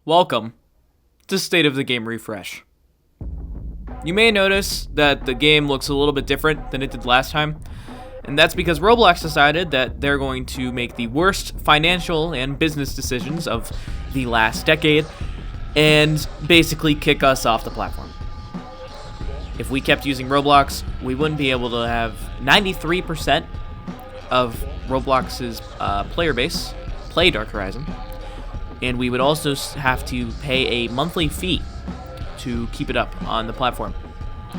Welcome to State of the Game Refresh. You may notice that the game looks a little bit different than it did last time, and that's because Roblox decided that they're going to make the worst financial and business decisions of the last decade and basically kick us off the platform. If we kept using Roblox, we wouldn't be able to have 93% of Roblox's player base play Dark Horizon, and we would also have to pay a monthly fee to keep it up on the platform,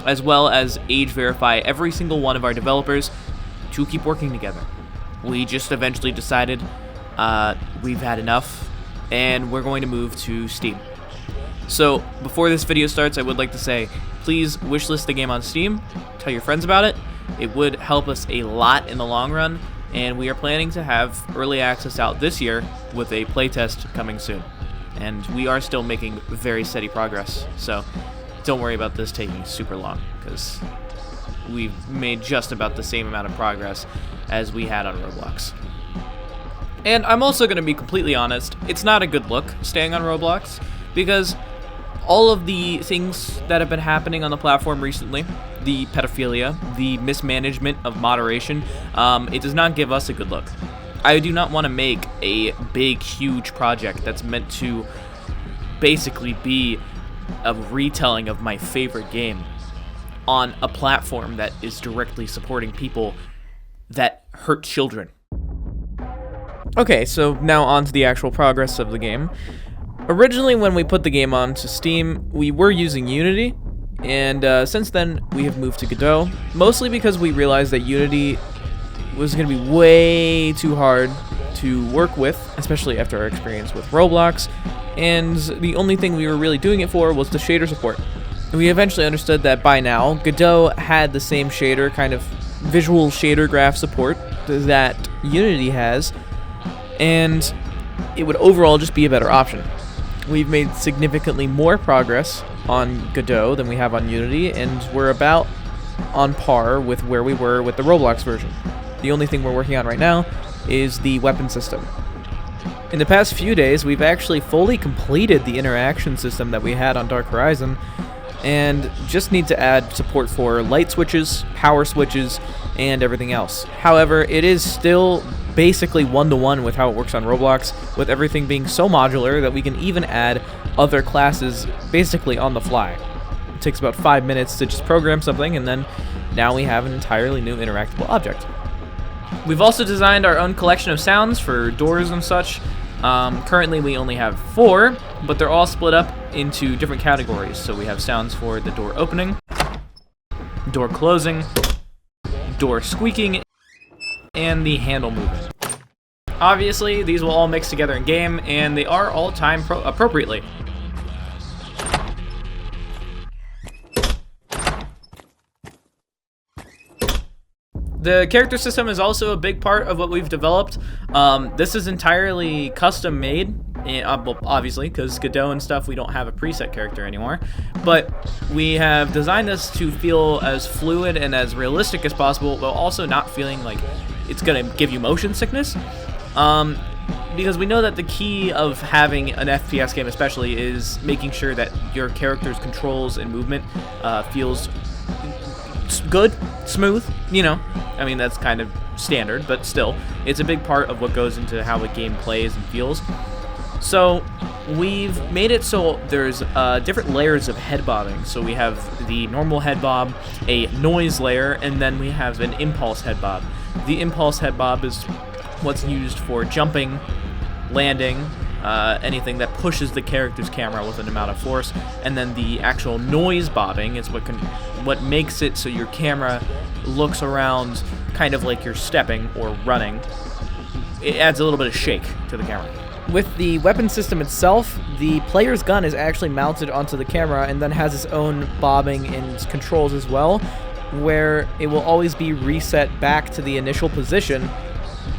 as well as age verify every single one of our developers to keep working together. We just eventually decided we've had enough, and we're going to move to Steam. So before this video starts, I would like to say, please wishlist the game on Steam, tell your friends about it. It would help us a lot in the long run, and we are planning to have early access out this year with a playtest coming soon. And we are still making very steady progress, so don't worry about this taking super long, because we've made just about the same amount of progress as we had on Roblox. And I'm also going to be completely honest, it's not a good look staying on Roblox, because all of the things that have been happening on the platform recently, the pedophilia, the mismanagement of moderation, it does not give us a good look. I do not want to make a big, huge project that's meant to basically be a retelling of my favorite game on a platform that is directly supporting people that hurt children. Okay, so now on to the actual progress of the game. Originally, when we put the game onto Steam, we were using Unity, and since then, we have moved to Godot, mostly because we realized that Unity was going to be way too hard to work with, especially after our experience with Roblox, and the only thing we were really doing it for was the shader support. We eventually understood that by now, Godot had the same shader, kind of visual shader graph support that Unity has, and it would overall just be a better option. We've made significantly more progress on Godot than we have on Unity, and we're about on par with where we were with the Roblox version. The only thing we're working on right now is the weapon system. In the past few days, we've actually fully completed the interaction system that we had on Dark Horizon, and just need to add support for light switches, power switches, and everything else. However, it is still basically one-to-one with how it works on Roblox, with everything being so modular that we can even add other classes basically on the fly. It takes about 5 minutes to just program something, and then now we have an entirely new interactable object. We've also designed our own collection of sounds for doors and such. Currently we only have 4, but they're all split up into different categories. So we have sounds for the door opening, door closing, door squeaking, and the handle moving. Obviously, these will all mix together in game, and they are all timed appropriately. The character system is also a big part of what we've developed. This is entirely custom made, well, obviously, because Godot and stuff, we don't have a preset character anymore. But we have designed this to feel as fluid and as realistic as possible, while also not feeling like it's going to give you motion sickness. Because we know that the key of having an FPS game especially is making sure that your character's controls and movement feels good, smooth, you know. I mean, that's kind of standard, but still, it's a big part of what goes into how a game plays and feels. So we've made it so there's different layers of head bobbing. So we have the normal head bob, a noise layer, and then we have an impulse head bob. The impulse head bob is what's used for jumping, landing, anything that pushes the character's camera with an amount of force, and then the actual noise bobbing is what makes it so your camera looks around kind of like you're stepping or running. It adds a little bit of shake to the camera. With the weapon system itself, the player's gun is actually mounted onto the camera and then has its own bobbing and controls as well, where it will always be reset back to the initial position,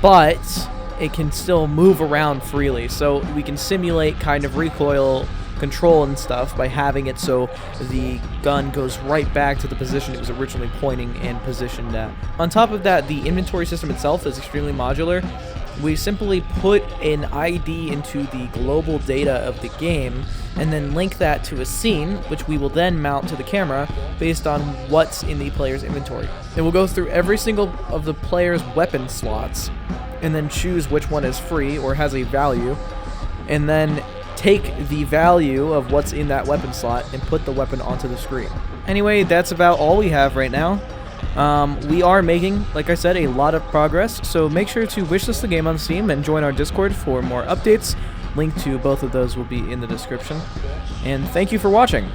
but it can still move around freely. So we can simulate kind of recoil control and stuff by having it so the gun goes right back to the position it was originally pointing and positioned at. On top of that, the inventory system itself is extremely modular. We simply put an ID into the global data of the game and then link that to a scene, which we will then mount to the camera based on what's in the player's inventory. And we'll go through every single of the player's weapon slots and then choose which one is free or has a value, and then take the value of what's in that weapon slot and put the weapon onto the screen. Anyway, that's about all we have right now. We are making, like I said, a lot of progress, so make sure to wishlist the game on Steam and join our Discord for more updates. Link to both of those will be in the description. And thank you for watching.